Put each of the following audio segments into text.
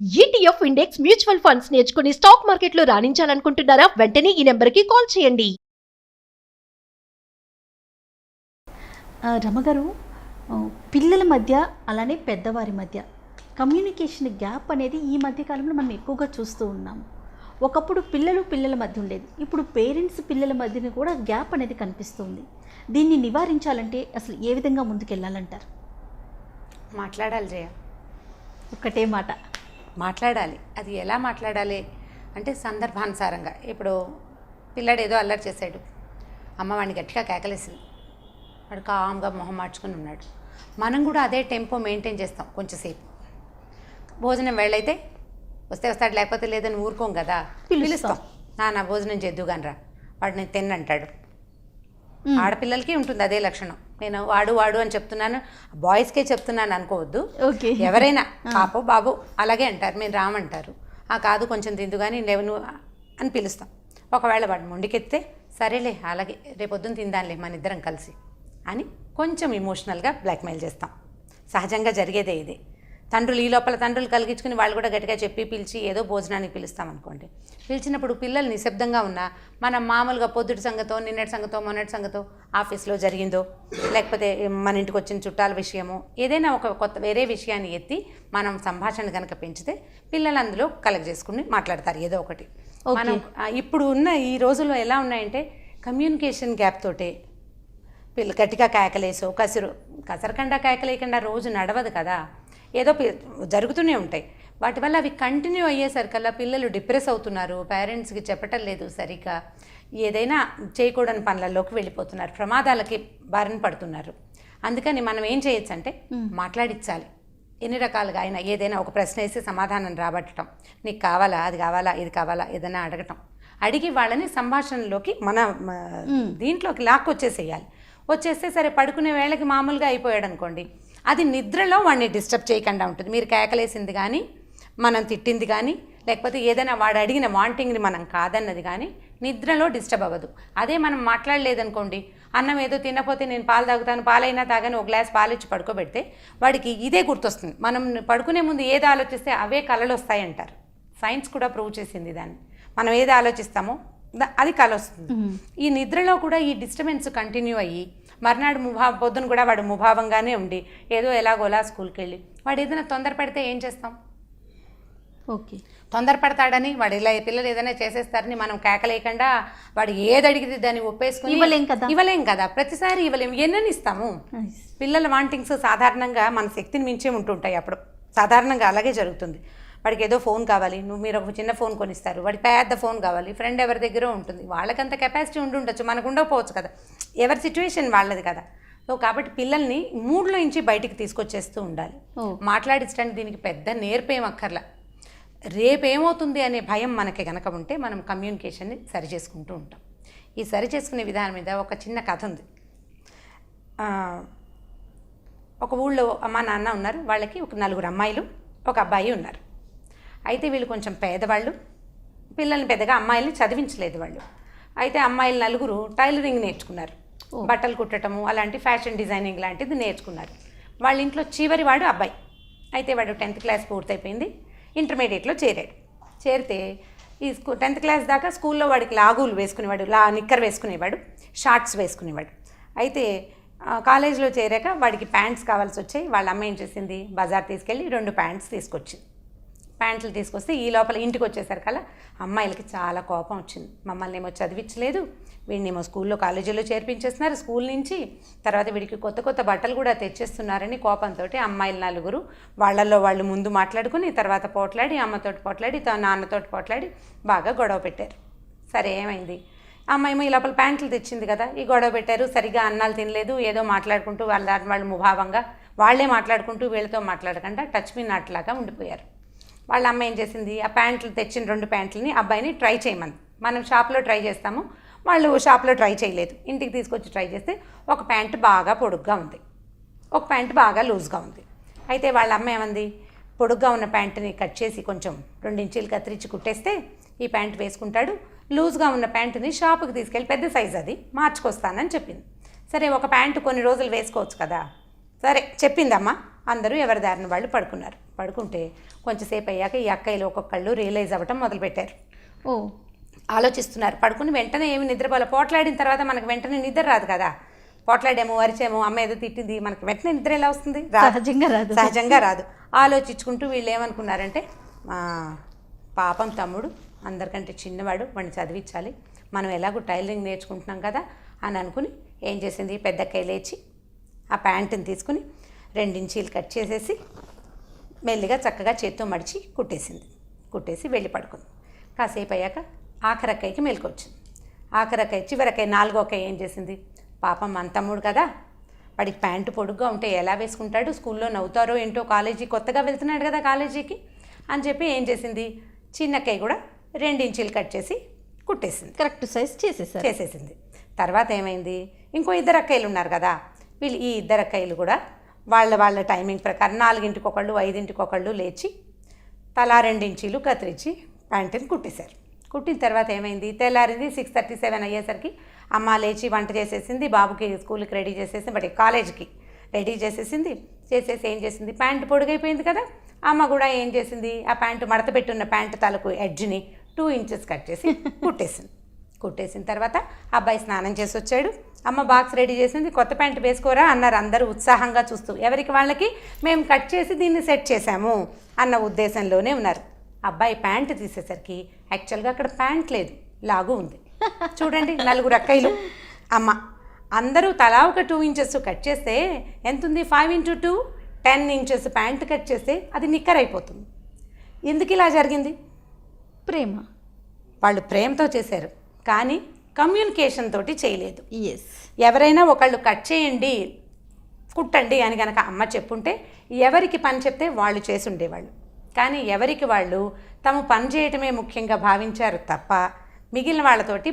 ETF index mutual funds నేర్చుకుని stock మార్కెట్లో రాణించాలనుకుంటున్నారా? వెంటనే ఈ నెంబర్కి కాల్ చేయండి. రమగారు, పిల్లల మధ్య అలానే పెద్దవారి మధ్య కమ్యూనికేషన్ గ్యాప్ అనేది ఈ మధ్య కాలంలో మనం ఎక్కువగా చూస్తూ ఉన్నాము. ఒకప్పుడు పిల్లల మధ్య ఉండేది, ఇప్పుడు పేరెంట్స్ పిల్లల మధ్యన కూడా గ్యాప్ అనేది కనిపిస్తుంది. దీన్ని నివారించాలంటే అసలు ఏ విధంగా ముందుకెళ్ళాలంటారు? మాట్లాడాలి జయ, ఒక్కటే మాట మాట్లాడాలి. అది ఎలా మాట్లాడాలి అంటే సందర్భానుసారంగా. ఇప్పుడు పిల్లాడు ఏదో అల్లరి చేశాడు, అమ్మ వాడిని గట్టిగా కేకలేసింది, వాడు కామ్గా మొహం మార్చుకుని ఉన్నాడు. మనం కూడా అదే టెంపో మెయింటైన్ చేస్తాం. కొంచెంసేపు భోజనం వేళైతే వస్తే వస్తాడు, లేకపోతే లేదని ఊరుకోం కదా, పిలుస్తాం. నా భోజనం చేద్దు కానరా, వాడు నేను తిన్నంటాడు. ఆడపిల్లలకి ఉంటుంది అదే లక్షణం. నేను వాడు అని చెప్తున్నాను, బాయ్స్కే చెప్తున్నాను అనుకోవద్దు. ఎవరైనా పాపో బాబు అలాగే అంటారు, మీరు రామంటారు. కాదు కొంచెం తిందు కానీ లేవను అని పిలుస్తాం. ఒకవేళ వాడు మొండికెత్తే సరేలే అలాగే రేపొద్దున తిందాంలే మన ఇద్దరం కలిసి అని కొంచెం ఇమోషనల్గా బ్లాక్మెయిల్ చేస్తాం. సహజంగా జరిగేదే ఇది. తండ్రులు ఈ లోపల తండ్రులు కలిగించుకుని వాళ్ళు కూడా గట్టిగా చెప్పి పిలిచి ఏదో భోజనానికి పిలుస్తామనుకోండి. పిలిచినప్పుడు పిల్లలు నిశ్శబ్దంగా ఉన్నా మనం మామూలుగా పొద్దుటి సంగతో నిన్నటి సంగతో మొన్నటి సంగతో ఆఫీస్లో జరిగిందో లేకపోతే మన ఇంటికి వచ్చిన చుట్టాల విషయమో ఏదైనా ఒక కొత్త వేరే విషయాన్ని ఎత్తి మనం సంభాషణ కనుక పెంచితే పిల్లలు అందులో కలెక్ట్ చేసుకుని మాట్లాడతారు ఏదో ఒకటి. మనం ఇప్పుడు ఉన్న ఈ రోజుల్లో ఎలా ఉన్నాయంటే కమ్యూనికేషన్ గ్యాప్ తోటే పిల్లలు గట్టిగా కేకలేసో కసరకుండా కేకలేకుండా రోజు నడవదు కదా, ఏదో జరుగుతూనే ఉంటాయి. వాటి వల్ల అవి కంటిన్యూ అయ్యేసరికల్లా పిల్లలు డిప్రెస్ అవుతున్నారు, పేరెంట్స్కి చెప్పటం లేదు సరిగ్గా, ఏదైనా చేయకూడని పనులలోకి వెళ్ళిపోతున్నారు, ప్రమాదాలకి బారిన పడుతున్నారు. అందుకని మనం ఏం చేయొచ్చు అంటే మాట్లాడించాలి. ఎన్ని రకాలుగా అయినా ఏదైనా ఒక ప్రశ్న వేసి సమాధానం రాబట్టడం, నీకు కావాలా అది కావాలా ఇది కావాలా ఏదైనా అడగటం, అడిగి వాళ్ళని సంభాషణలోకి మన దీంట్లోకి లాక్కొచ్చేసేయాలి. వచ్చేస్తే సరే పడుకునే వేళకి మామూలుగా అయిపోయాడు అనుకోండి, అది నిద్రలో వాడిని డిస్టర్బ్ చేయకుండా ఉంటుంది. మీరు కేకలేసింది కానీ మనం తిట్టింది కానీ లేకపోతే ఏదైనా వాడు అడిగిన వాంటింగ్ని మనం కాదన్నది కానీ నిద్రలో డిస్టర్బ్ అవ్వదు. అదే మనం మాట్లాడలేదనుకోండి, అన్నం ఏదో తినకపోతే నేను పాలు తాగుతాను, పాలైనా తాగాని ఒక గ్లాస్ పాలు ఇచ్చి పడుకోబెడితే వాడికి ఇదే గుర్తొస్తుంది. మనం పడుకునే ముందు ఏది ఆలోచిస్తే అవే కళలు వస్తాయంటారు. సైన్స్ కూడా ప్రూవ్ చేసింది దాన్ని. మనం ఏది ఆలోచిస్తామో అది కళ వస్తుంది. ఈ నిద్రలో కూడా ఈ డిస్టర్బెన్స్ కంటిన్యూ అయ్యి మర్నాడు పొద్దున కూడా వాడు ముభావంగానే ఉండి ఏదో ఎలాగోలా స్కూల్కి వెళ్ళి వాడు ఏదైనా తొందర పెడితే ఏం చేస్తాం? తొందరపడతాడని వాడు ఇలా పిల్లలు ఏదైనా చేసేస్తారని మనం కేకలేకుండా వాడు ఏది అడిగితే దాన్ని ఒప్పేసుకుని ఇవ్వలేం కదా, ప్రతిసారి ఇవ్వలేము. ఎన్నని ఇస్తాము? పిల్లల వాంటింగ్స్ సాధారణంగా మన శక్తిని మించే ఉంటుంటాయి. అప్పుడు సాధారణంగా అలాగే జరుగుతుంది. వాడికి ఏదో ఫోన్ కావాలి, మీరు ఒక చిన్న ఫోన్ కొనిస్తారు, వాడికి పెద్ద ఫోన్ కావాలి, ఫ్రెండ్ ఎవరి దగ్గర ఉంటుంది, వాళ్ళకంత కెపాసిటీ ఉండొచ్చు, మనకు ఉండకపోవచ్చు కదా, ఎవరి సిచ్యువేషన్ వాళ్ళది కదా. సో కాబట్టి పిల్లల్ని మూడ్లో నుంచి బయటికి తీసుకొచ్చేస్తూ ఉండాలి. మాట్లాడించడానికి దీనికి పెద్ద నేర్పేం అక్కర్లా. రేపేమవుతుంది అనే భయం మనకి కనుక ఉంటే మనం కమ్యూనికేషన్ని సరి చేసుకుంటూ ఉంటాం. ఈ సరి చేసుకునే విధానం మీద ఒక చిన్న కథ ఉంది. ఒక ఊళ్ళో అమ్మ నాన్న ఉన్నారు, వాళ్ళకి ఒక 4 అమ్మాయిలు ఒక అబ్బాయి ఉన్నారు. అయితే వీళ్ళు కొంచెం పేదవాళ్ళు, పిల్లల్ని పెద్దగా అమ్మాయిల్ని చదివించలేదు వాళ్ళు. అయితే అమ్మాయిలు 4 టైలరింగ్ నేర్చుకున్నారు, బట్టలు కుట్టడము అలాంటి ఫ్యాషన్ డిజైనింగ్ లాంటిది నేర్చుకున్నారు. వాళ్ళ ఇంట్లో చివరి వాడు అబ్బాయి. అయితే వాడు 10th క్లాస్ పూర్తయిపోయింది, ఇంటర్మీడియట్లో చేరాడు. చేరితే ఈ 10th క్లాస్ దాకా స్కూల్లో వాడికి లాగులు వేసుకునేవాడు, నిక్కర్ వేసుకునేవాడు, షార్ట్స్ వేసుకునేవాడు. అయితే కాలేజీలో చేరాక వాడికి ప్యాంట్స్ కావాల్సి వచ్చాయి. వాళ్ళ అమ్మ ఏం చేసింది, బజార్ తీసుకెళ్ళి 2 ప్యాంట్స్ తీసుకొచ్చింది. ప్యాంట్లు తీసుకొస్తే ఈ లోపల ఇంటికి వచ్చేసరికల్లా అమ్మాయిలకి చాలా కోపం వచ్చింది. మమ్మల్ని ఏమో చదివించలేదు, వీడినేమో స్కూల్లో కాలేజీలో చేర్పించేస్తున్నారు స్కూల్ నుంచి, తర్వాత వీడికి కొత్త కొత్త బట్టలు కూడా తెచ్చేస్తున్నారని కోపంతో అమ్మాయిలు 4 వాళ్ళల్లో వాళ్ళు ముందు మాట్లాడుకుని తర్వాత పోట్లాడి, అమ్మతోటి పోట్లాడి నాన్నతోటి పోట్లాడి బాగా గొడవ పెట్టారు. సరే ఏమైంది, అమ్మాయి ఈ లోపల ప్యాంట్లు తెచ్చింది కదా, ఈ గొడవ పెట్టారు, సరిగ్గా అన్నాలు తినలేదు, ఏదో మాట్లాడుకుంటూ వాళ్ళు ముభావంగా వాళ్ళే మాట్లాడుకుంటూ వీళ్ళతో మాట్లాడకుండా టచ్ మీ నాట్ లాగా ఉండిపోయారు. వాళ్ళ అమ్మ ఏం చేసింది, ఆ ప్యాంట్లు తెచ్చిన 2 ప్యాంట్లని అబ్బాయిని ట్రై చేయమంది. మనం షాప్లో ట్రై చేస్తాము, వాళ్ళు షాప్లో ట్రై చేయలేదు, ఇంటికి తీసుకొచ్చి ట్రై చేస్తే ఒక ప్యాంటు బాగా పొడుగ్గా ఉంది, ఒక ప్యాంటు బాగా లూజ్గా ఉంది. అయితే వాళ్ళ అమ్మ ఏమంది, పొడుగ్గా ఉన్న ప్యాంటుని కట్ చేసి కొంచెం 2 ఇంచీలు కత్తిరించి కుట్టేస్తే ఈ ప్యాంటు వేసుకుంటాడు, లూజ్గా ఉన్న ప్యాంటుని షాపుకి తీసుకెళ్ళి పెద్ద సైజు అది మార్చుకొస్తానని చెప్పింది. సరే ఒక ప్యాంటు కొన్ని రోజులు వేసుకోవచ్చు కదా, సరే చెప్పిందమ్మా, అందరూ ఎవరి దారిన వాళ్ళు పడుకున్నారు. పడుకుంటే కొంచెంసేపు అయ్యాక ఈ అక్కయ్యలు ఒక్కొక్కళ్ళు రియలైజ్ అవ్వటం మొదలుపెట్టారు. ఓ ఆలోచిస్తున్నారు. పడుకుని వెంటనే ఏమి నిద్రపోలే. పోట్లాడిన తర్వాత మనకు వెంటనే నిద్ర రాదు కదా. పోట్లాడేమో, అరిచేమో, అమ్మ ఏదో తిట్టింది, మనకి వెంటనే నిద్ర ఎలా వస్తుంది? సహజంగా రాదు. ఆలోచించుకుంటూ వీళ్ళు ఏమనుకున్నారంటే, పాపం తమ్ముడు అందరికంటే చిన్నవాడు, వాడిని చదివించాలి, మనం ఎలాగో టైలరింగ్ నేర్చుకుంటున్నాం కదా అని అనుకుని ఏం చేసింది, పెద్దక్కయ్య లేచి ఆ ప్యాంటుని తీసుకుని 2 ఇంచీలు కట్ చేసేసి మెల్లిగా చక్కగా చేత్తో మడిచి కుట్టేసి వెళ్ళి పడుకుంది. కాసేపు అయ్యాక ఆఖరక్కయ్యకి మెలకొచ్చింది. ఆఖరక్కయ్య చివరక్కయ్య 4వ అక్కయ్య ఏం చేసింది, పాపం మన తమ్ముడు కదా, వాడికి ప్యాంటు పొడుగ్గా ఉంటే ఎలా వేసుకుంటాడు, స్కూల్లో నవ్వుతారో ఏంటో, కాలేజీ కొత్తగా వెళ్తున్నాడు కదా కాలేజీకి అని చెప్పి ఏం చేసింది, చిన్నక్కయ్య కూడా 2 ఇంచీలు కట్ చేసి కుట్టేసింది. కరెక్ట్ సైజ్ చేసేసింది. తర్వాత ఏమైంది, ఇంకో 2 అక్కయ్యలు ఉన్నారు కదా, వీళ్ళు ఈ 2 అక్కయ్యలు కూడా వాళ్ళ టైమింగ్ ప్రకారం 4ంటికి ఒకళ్ళు 5ంటికి ఒకళ్ళు లేచి తలా 2 ఇంచీలు కత్తిరించి ప్యాంటుని కుట్టేశారు. కుట్టిన తర్వాత ఏమైంది, తెల్లారింది 6:37 అయ్యేసరికి అమ్మ లేచి వంట చేసేసింది, బాబుకి స్కూల్కి రెడీ చేసేసింది, బట్ కాలేజీకి రెడీ చేసేసి ఏం చేసింది, ప్యాంటు పొడుగైపోయింది కదా, అమ్మ కూడా ఏం చేసింది, ఆ ప్యాంటు మడత పెట్టున్న ప్యాంటు తలకు ఎడ్జ్ని 2 ఇంచెస్ కట్ చేసి కుట్టేసిన తర్వాత అబ్బాయి స్నానం చేసి వచ్చాడు, అమ్మ బాక్స్ రెడీ చేసింది, కొత్త ప్యాంటు వేసుకోరా అన్నారు అందరూ ఉత్సాహంగా చూస్తూ. ఎవరికి వాళ్ళకి మేము కట్ చేసి దీన్ని సెట్ చేశాము అన్న ఉద్దేశంలోనే ఉన్నారు. అబ్బాయి ప్యాంటు తీసేసరికి యాక్చువల్గా అక్కడ ప్యాంట్ లేదు, లాగు ఉంది. చూడండి, 4 అక్కయ్యలు, అమ్మ అందరూ తలా ఒక 2 ఇంచెస్ కట్ చేస్తే ఎంత ఉంది, 5 × 2 10 ఇంచెస్ ప్యాంటు కట్ చేస్తే అది నిక్కర్ అయిపోతుంది. ఎందుకు ఇలా జరిగింది, ప్రేమ. వాళ్ళు ప్రేమతో చేశారు, కానీ కమ్యూనికేషన్ తోటి చేయలేదు. ఎస్, ఎవరైనా ఒకళ్ళు కట్ చేయండి కుట్టండి అని కనుక అమ్మ చెప్పుంటే ఎవరికి పని చెప్తే వాళ్ళు చేసి ఉండేవాళ్ళు. కానీ ఎవరికి వాళ్ళు తమ పని చేయటమే ముఖ్యంగా భావించారు తప్ప మిగిలిన వాళ్ళతోటి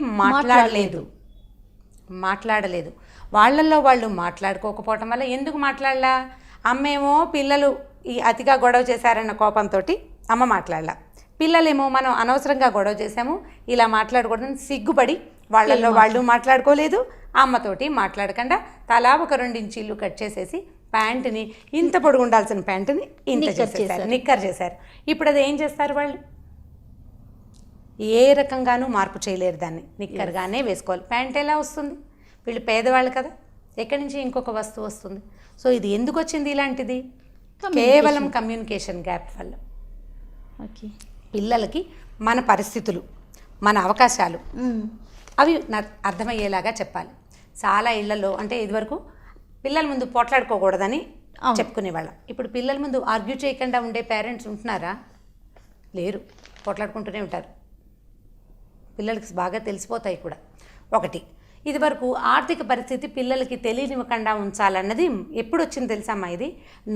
మాట్లాడలేదు. వాళ్ళల్లో వాళ్ళు మాట్లాడుకోకపోవటం వల్ల ఎందుకు మాట్లాడలా, అమ్మేమో పిల్లలు ఈ అతిగా గొడవ చేశారన్న కోపంతో అమ్మ మాట్లాడలా, పిల్లలేమో మనం అనవసరంగా గొడవ చేసాము ఇలా మాట్లాడకూడదని సిగ్గుపడి వాళ్ళల్లో వాళ్ళు మాట్లాడుకోలేదు, అమ్మతోటి మాట్లాడకుండా తలా ఒక 2 ఇంచీలు కట్ చేసేసి ప్యాంటుని ఇంత పొడుగు ఉండాల్సిన ప్యాంటుని ఇంత చేసేసారు, నిక్కర్ చేశారు. ఇప్పుడు అది ఏం చేస్తారు, వాళ్ళు ఏ రకంగానూ మార్పు చేయలేరు, దాన్ని నిక్కర్గానే వేసుకోవాలి. ప్యాంట్ ఎలా వస్తుంది, వీళ్ళు పేదవాళ్ళు కదా, ఎక్కడి నుంచి ఇంకొక వస్తువు వస్తుంది. సో ఇది ఎందుకు వచ్చింది ఇలాంటిది, కేవలం కమ్యూనికేషన్ గ్యాప్ వల్ల. ఓకే, పిల్లలకి మన పరిస్థితులు, మన అవకాశాలు అవి అర్థమయ్యేలాగా చెప్పాలి. చాలా ఇళ్లలో అంటే ఇదివరకు పిల్లల ముందు పోట్లాడుకోకూడదని చెప్పుకునేవాళ్ళం. ఇప్పుడు పిల్లల ముందు ఆర్గ్యూ చేయకుండా ఉండే పేరెంట్స్ ఉంటున్నారా, లేరు, పోట్లాడుకుంటూనే ఉంటారు. పిల్లలకి బాగా తెలిసిపోతాయి కూడా. ఒకటి, ఇదివరకు ఆర్థిక పరిస్థితి పిల్లలకి తెలియనివ్వకుండా ఉంచాలన్నది ఎప్పుడు వచ్చింది తెలుసమ్మా, ఇది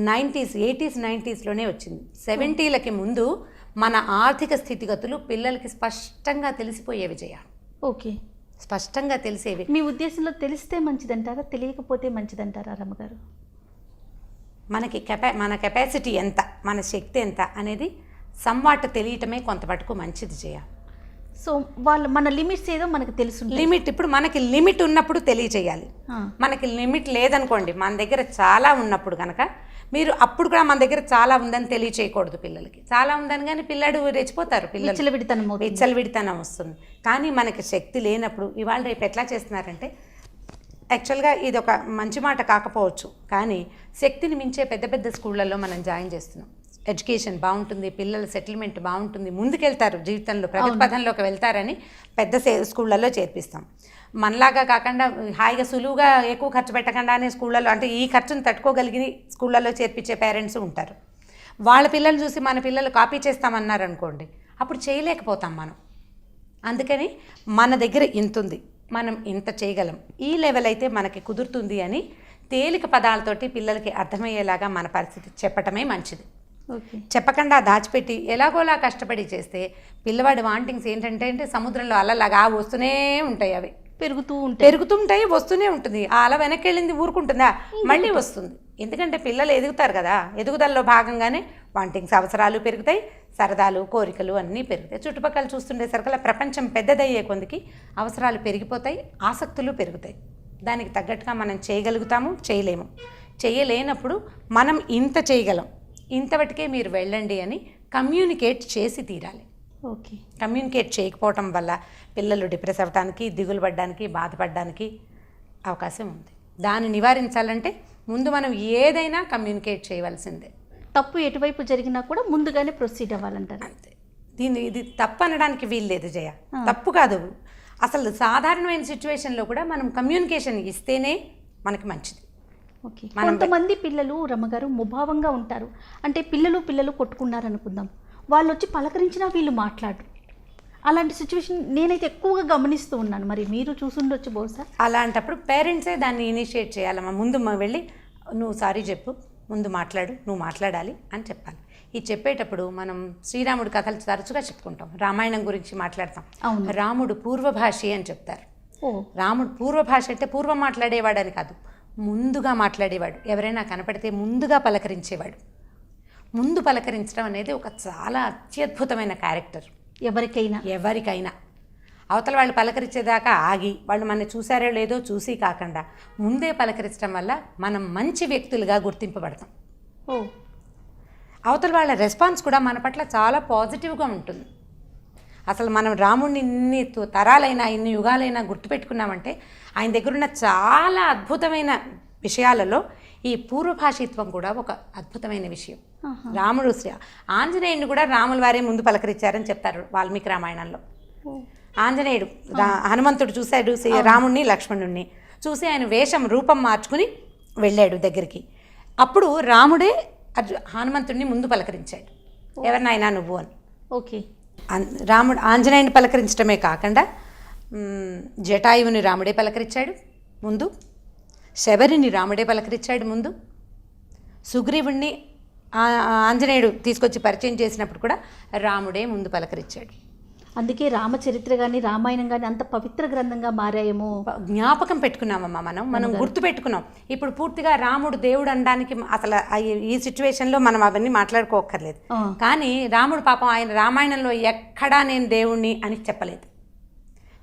90s 80s 90sలోనే వచ్చింది. 70lకి ముందు మన ఆర్థిక స్థితిగతులు పిల్లలకి స్పష్టంగా తెలిసిపోయేవి జయ. ఓకే, స్పష్టంగా తెలిసేవి. మీ ఉద్దేశంలో తెలిస్తే మంచిదంటారా, తెలియకపోతే మంచిదంటారా రమ్మగారు? మన కెపాసిటీ ఎంత, మన శక్తి ఎంత అనేది సంవాట తెలియటమే కొంత మటుకు మంచిది జయ. సో వాళ్ళు మన లిమిట్స్ ఏదో మనకు తెలుసు. లిమిట్ ఇప్పుడు మనకి లిమిట్ ఉన్నప్పుడు తెలియచేయాలి. మనకి లిమిట్ లేదనుకోండి, మన దగ్గర చాలా ఉన్నప్పుడు కనుక మీరు అప్పుడు కూడా మన దగ్గర చాలా ఉందని తెలియచేయకూడదు పిల్లలకి. చాలా ఉందని కానీ పిల్లాడు రెచ్చిపోతారు, పిల్లలు విచ్చలవిడితనం వస్తుంది. కానీ మనకి శక్తి లేనప్పుడు ఇవాళ రేపు ఎట్లా చేస్తున్నారంటే, యాక్చువల్గా ఇది ఒక మంచి మాట కాకపోవచ్చు కానీ శక్తిని మించే పెద్ద పెద్ద స్కూళ్ళల్లో మనం జాయిన్ చేస్తున్నాం. ఎడ్యుకేషన్ బాగుంటుంది, పిల్లల సెటిల్మెంట్ బాగుంటుంది, ముందుకెళ్తారు జీవితంలో, ప్రగతి పథంలోకి వెళ్తారని పెద్ద స్కూళ్ళల్లో చేర్పిస్తాం. మనలాగా కాకుండా హాయిగా సులువుగా ఎక్కువ ఖర్చు పెట్టకుండానే స్కూళ్ళల్లో, అంటే ఈ ఖర్చును తట్టుకోగలిగి స్కూళ్ళల్లో చేర్పించే పేరెంట్స్ ఉంటారు. వాళ్ళ పిల్లలు చూసి మన పిల్లలు కాపీ చేస్తామన్నారు అనుకోండి, అప్పుడు చేయలేకపోతాం మనం. అందుకని మన దగ్గర ఇంత ఉంది, మనం ఇంత చేయగలం, ఈ లెవెల్ అయితే మనకి కుదురుతుంది అని తేలిక పదాలతోటి పిల్లలకి అర్థమయ్యేలాగా మన పరిస్థితి చెప్పటమే మంచిది. చెప్పకుండా దాచిపెట్టి ఎలాగోలా కష్టపడి చేస్తే పిల్లవాడి వాంటింగ్స్ ఏంటంటే సముద్రంలో అలలాగా వస్తూనే ఉంటాయి, అవి పెరుగుతుంటాయి, వస్తూనే ఉంటుంది. ఆ అల వెనక్కి వెళ్ళింది ఊరుకుంటుందా, మళ్ళీ వస్తుంది. ఎందుకంటే పిల్లలు ఎదుగుతారు కదా, ఎదుగుదలలో భాగంగానే వాంటింగ్స్, అవసరాలు పెరుగుతాయి, సరదాలు, కోరికలు అన్నీ పెరుగుతాయి. చుట్టుపక్కల చూస్తుండేసరికల్లా ప్రపంచం పెద్దదయ్యే కొందికి అవసరాలు పెరిగిపోతాయి, ఆసక్తులు పెరుగుతాయి. దానికి తగ్గట్టుగా మనం చేయగలుగుతాము, చేయలేము. చేయలేనప్పుడు మనం ఇంత చేయగలం, ఇంతవరకే మీరు వెళ్ళండి అని కమ్యూనికేట్ చేసి తీరాలి. ఓకే. కమ్యూనికేట్ చేయకపోవటం వల్ల పిల్లలు డిప్రెస్ అవ్వడానికి, దిగులు పడడానికి, బాధపడడానికి అవకాశం ఉంది. దాన్ని నివారించాలంటే ముందు మనం ఏదైనా కమ్యూనికేట్ చేయవలసిందే. తప్పు ఎటువైపు జరిగినా కూడా ముందుగానే ప్రొసీడ్ అవ్వాలంటారు. అంతే. ఇది తప్పు అనడానికి వీల్లేదు జయ, తప్పు కాదు. అసలు సాధారణమైన సిచ్యువేషన్లో కూడా మనం కమ్యూనికేషన్ ఇస్తేనే మనకి మంచిది. ఓకే. కొంతమంది పిల్లలు రమ్మగారు ముభావంగా ఉంటారు. అంటే పిల్లలు కొట్టుకున్నారనుకుందాం, వాళ్ళు వచ్చి పలకరించినా వీళ్ళు మాట్లాడరు. అలాంటి సిచ్యువేషన్ నేనైతే ఎక్కువగా గమనిస్తూ ఉన్నాను. మరి మీరు చూసుండొచ్చు బహుశా. అలాంటప్పుడు పేరెంట్సే దాన్ని ఇనిషియేట్ చేయాలమ్మా. ముందు వెళ్ళి నువ్వు సారీ చెప్పు, ముందు మాట్లాడు, నువ్వు మాట్లాడాలి అని చెప్పాలి. ఈ చెప్పేటప్పుడు మనం శ్రీరాముడి కథలు తరచుగా చెప్పుకుంటాం, రామాయణం గురించి మాట్లాడతాం. రాముడు పూర్వభాషి అని చెప్తారు. రాముడు పూర్వభాష అంటే పూర్వం మాట్లాడేవాడని కాదు, ముందుగా మాట్లాడేవాడు. ఎవరైనా కనపడితే ముందుగా పలకరించేవాడు. ముందు పలకరించడం అనేది ఒక చాలా అత్యద్భుతమైన క్యారెక్టర్. ఎవరికైనా అవతల వాళ్ళు పలకరించేదాకా ఆగి వాళ్ళు మన చూసారో లేదో చూసి కాకుండా ముందే పలకరించడం వల్ల మనం మంచి వ్యక్తులుగా గుర్తింపబడతాం. అవతల వాళ్ళ రెస్పాన్స్ కూడా మన పట్ల చాలా పాజిటివ్గా ఉంటుంది. అసలు మనం రాముడిని ఇన్ని తరాలైనా ఇన్ని యుగాలైనా గుర్తుపెట్టుకున్నామంటే ఆయన దగ్గర ఉన్న చాలా అద్భుతమైన విషయాలలో ఈ పూర్వభాషిత్వం కూడా ఒక అద్భుతమైన విషయం. రాముడు ఆంజనేయుడిని కూడా రాముల వారే ముందు పలకరించారని చెప్తారు వాల్మీకి రామాయణంలో. ఆంజనేయుడు హనుమంతుడు చూశాడు రాముడిని లక్ష్మణుడిని చూసి ఆయన వేషం రూపం మార్చుకుని వెళ్ళాడు దగ్గరికి. అప్పుడు రాముడే హనుమంతుడిని ముందు పలకరించాడు, ఎవరినైనా నువ్వు అని. ఓకే. రాముడు ఆంజనేయుని పలకరించడమే కాకుండా జటాయువుని రాముడే పలకరించాడు ముందు, శబరిని రాముడే పలకరించాడు ముందు, సుగ్రీవుణ్ణి ఆంజనేయుడు తీసుకొచ్చి పరిచయం చేసినప్పుడు కూడా రాముడే ముందు పలకరించాడు. అందుకే రామచరిత్ర కానీ రామాయణం కానీ అంత పవిత్ర గ్రంథంగా మారాయేమో. జ్ఞాపకం పెట్టుకున్నామమ్మా, మనం గుర్తు పెట్టుకున్నాం. ఇప్పుడు పూర్తిగా రాముడు దేవుడు అనడానికి అసలు ఈ సిచ్యువేషన్లో మనం అవన్నీ మాట్లాడుకోక్కర్లేదు. కానీ రాముడు పాపం ఆయన రామాయణంలో ఎక్కడా నేను దేవుణ్ణి అని చెప్పలేదు,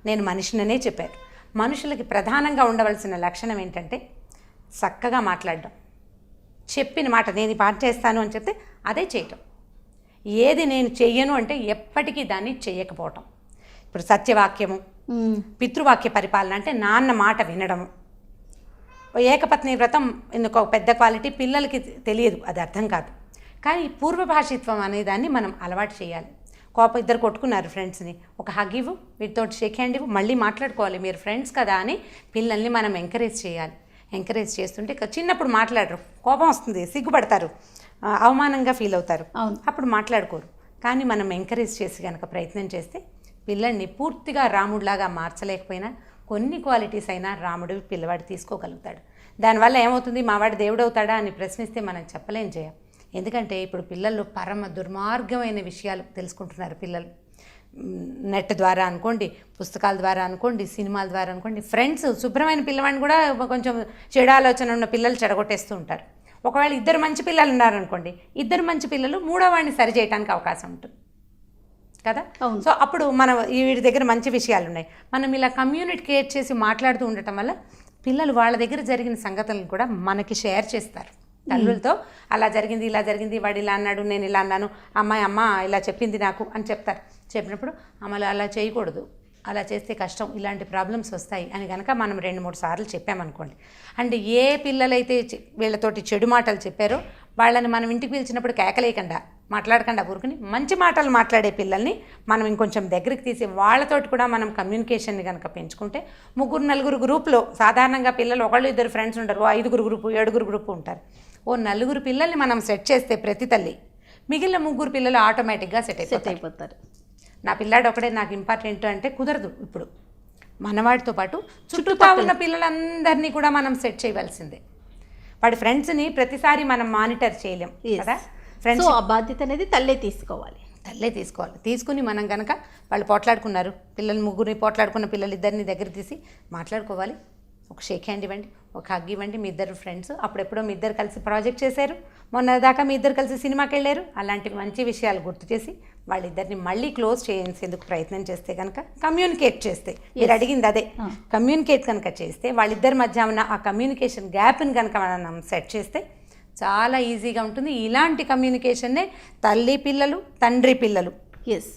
నేను మనిషిననే చెప్పారు. మనుషులకి ప్రధానంగా ఉండవలసిన లక్షణం ఏంటంటే చక్కగా మాట్లాడడం, చెప్పిన మాట నేను పాట చేస్తాను అని చెప్తే అదే చేయటం. ఏది నేను చెయ్యను అంటే ఎప్పటికీ దాన్ని చెయ్యకపోవటం. ఇప్పుడు సత్యవాక్యము, పితృవాక్య పరిపాలన అంటే నాన్న మాట వినడము. ఏకపత్ని వ్రతం ఎందుకు పెద్ద క్వాలిటీ, పిల్లలకి తెలియదు, అది అర్థం కాదు. కానీ పూర్వభాషిత్వం అనే దాన్ని మనం అలవాటు చేయాలి. ఇద్దరు కొట్టుకున్నారు ఫ్రెండ్స్ని, ఒక హగ్ ఇవ్వు, వీటితో షేక్ హ్యాండ్ ఇవ్వు, మళ్ళీ మాట్లాడుకోవాలి, మీరు ఫ్రెండ్స్ కదా అని పిల్లల్ని మనం ఎంకరేజ్ చేయాలి. ఎంకరేజ్ చేస్తుంటే చిన్నప్పుడు మాట్లాడరు, కోపం వస్తుంది, సిగ్గుపడతారు, అవమానంగా ఫీల్ అవుతారు, అప్పుడు మాట్లాడుకోరు. కానీ మనం ఎంకరేజ్ చేసి కనుక ప్రయత్నం చేస్తే పిల్లల్ని పూర్తిగా రాముడిలాగా మార్చలేకపోయినా కొన్ని క్వాలిటీస్ అయినా రాముడు పిల్లవాడు తీసుకోగలుగుతాడు. దానివల్ల ఏమవుతుంది, మావాడు దేవుడు అవుతాడా అని ప్రశ్నిస్తే మనం చెప్పలేం చేయం. ఎందుకంటే ఇప్పుడు పిల్లలు పరమ దుర్మార్గమైన విషయాలు తెలుసుకుంటున్నారు. పిల్లలు నెట్ ద్వారా అనుకోండి, పుస్తకాల ద్వారా అనుకోండి, సినిమాల ద్వారా అనుకోండి, ఫ్రెండ్స్ శుభ్రమైన పిల్లవాడిని కూడా కొంచెం చెడు ఆలోచన ఉన్న పిల్లలు చెడగొట్టేస్తూ ఉంటారు. ఒకవేళ ఇద్దరు మంచి పిల్లలు ఉన్నారనుకోండి, ఇద్దరు మంచి పిల్లలు మూడో వాడిని సరి చేయడానికి అవకాశం ఉంటుంది కదా. సో అప్పుడు మనం వీడి దగ్గర మంచి విషయాలు ఉన్నాయి, మనం ఇలా కమ్యూనికేట్ చేసి మాట్లాడుతూ ఉండటం వల్ల పిల్లలు వాళ్ళ దగ్గర జరిగిన సంగతులను కూడా మనకి షేర్ చేస్తారు. తల్లులతో అలా జరిగింది, ఇలా జరిగింది, వాడు ఇలా అన్నాడు, నేను ఇలా అన్నాను, అమ్మ ఇలా చెప్పింది నాకు అని చెప్తారు. చెప్పినప్పుడు అమ్మ అలా చేయకూడదు, అలా చేస్తే కష్టం, ఇలాంటి ప్రాబ్లమ్స్ వస్తాయి అని కనుక మనం 2-3 సార్లు చెప్పామనుకోండి. అండ్ ఏ పిల్లలైతే వీళ్ళతోటి చెడు మాటలు చెప్పారో వాళ్ళని మనం ఇంటికి పిలిచినప్పుడు కేకలేయకుండా, మాట్లాడకుండా ఊరుకుని మంచి మాటలు మాట్లాడే పిల్లల్ని మనం ఇంకొంచెం దగ్గరికి తీసి వాళ్ళతోటి కూడా మనం కమ్యూనికేషన్ని కనుక పెంచుకుంటే 3-4 గ్రూపులో సాధారణంగా పిల్లలు 1-2 ఫ్రెండ్స్ ఉంటారు, 5 గ్రూపు 7 గ్రూపు ఉంటారు. 4 పిల్లల్ని మనం సెట్ చేస్తే ప్రతి తల్లి, మిగిలిన 3 పిల్లలు ఆటోమేటిక్గా సెట్ అయిపోతారు. నా పిల్లాడు ఒకడే నాకు ఇంపార్టెంట్ అంటే కుదరదు. ఇప్పుడు మనవాడితో పాటు చుట్టూతా ఉన్న పిల్లలందరినీ కూడా మనం సెట్ చేయవలసిందే. వాడి ఫ్రెండ్స్ని ప్రతిసారి మనం మానిటర్ చేయలేం కదా. ఫ్రెండ్స్ ఆ బాధ్యత అనేది తల్లే తీసుకోవాలి. తీసుకుని మనం కనుక వాళ్ళు పోట్లాడుకున్నారు, పిల్లలు 3 పోట్లాడుకున్న పిల్లలు ఇద్దరిని దగ్గర తీసి మాట్లాడుకోవాలి. ఒక షేక్ హ్యాండ్ ఇవ్వండి, ఒక హగ్ ఇవ్వండి. మీ ఇద్దరు ఫ్రెండ్స్, అప్పుడెప్పుడో మీ ఇద్దరు కలిసి ప్రాజెక్ట్ చేశారు, మొన్న దాకా మీ ఇద్దరు కలిసి సినిమాకి వెళ్ళారు, అలాంటి మంచి విషయాలు గుర్తు చేసి వాళ్ళిద్దరిని మళ్ళీ క్లోజ్ చేసేందుకు ప్రయత్నం చేస్తే కనుక, కమ్యూనికేట్ చేస్తే, మీరు అడిగింది అదే, కమ్యూనికేట్ కనుక చేస్తే వాళ్ళిద్దరి మధ్య ఉన్న ఆ కమ్యూనికేషన్ గ్యాప్ని కనుక మనం సెట్ చేస్తే చాలా ఈజీగా ఉంటుంది. ఇలాంటి కమ్యూనికేషన్నే తల్లి పిల్లలు, తండ్రి పిల్లలు ఎస్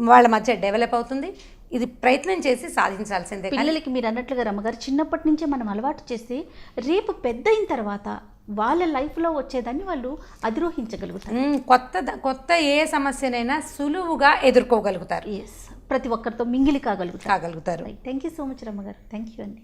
వాళ్ళ మధ్య డెవలప్ అవుతుంది. ఇది ప్రయత్నం చేసి సాధించాల్సిందే. పిల్లలకి మీరు అన్నట్లుగా రమ్మగారు చిన్నప్పటి నుంచే మనం అలవాటు చేసి రేపు పెద్ద అయిన తర్వాత వాళ్ళ లైఫ్లో వచ్చేదాన్ని వాళ్ళు అధిరోహించగలుగుతారు. కొత్త ఏ సమస్యనైనా సులువుగా ఎదుర్కోగలుగుతారు. ఎస్ ప్రతి ఒక్కరితో మింగిలి కాగలుగుతారు. కాగలుగుతారు. థ్యాంక్ యూ సో మచ్ రమ్మగారు. థ్యాంక్ యూ అండి.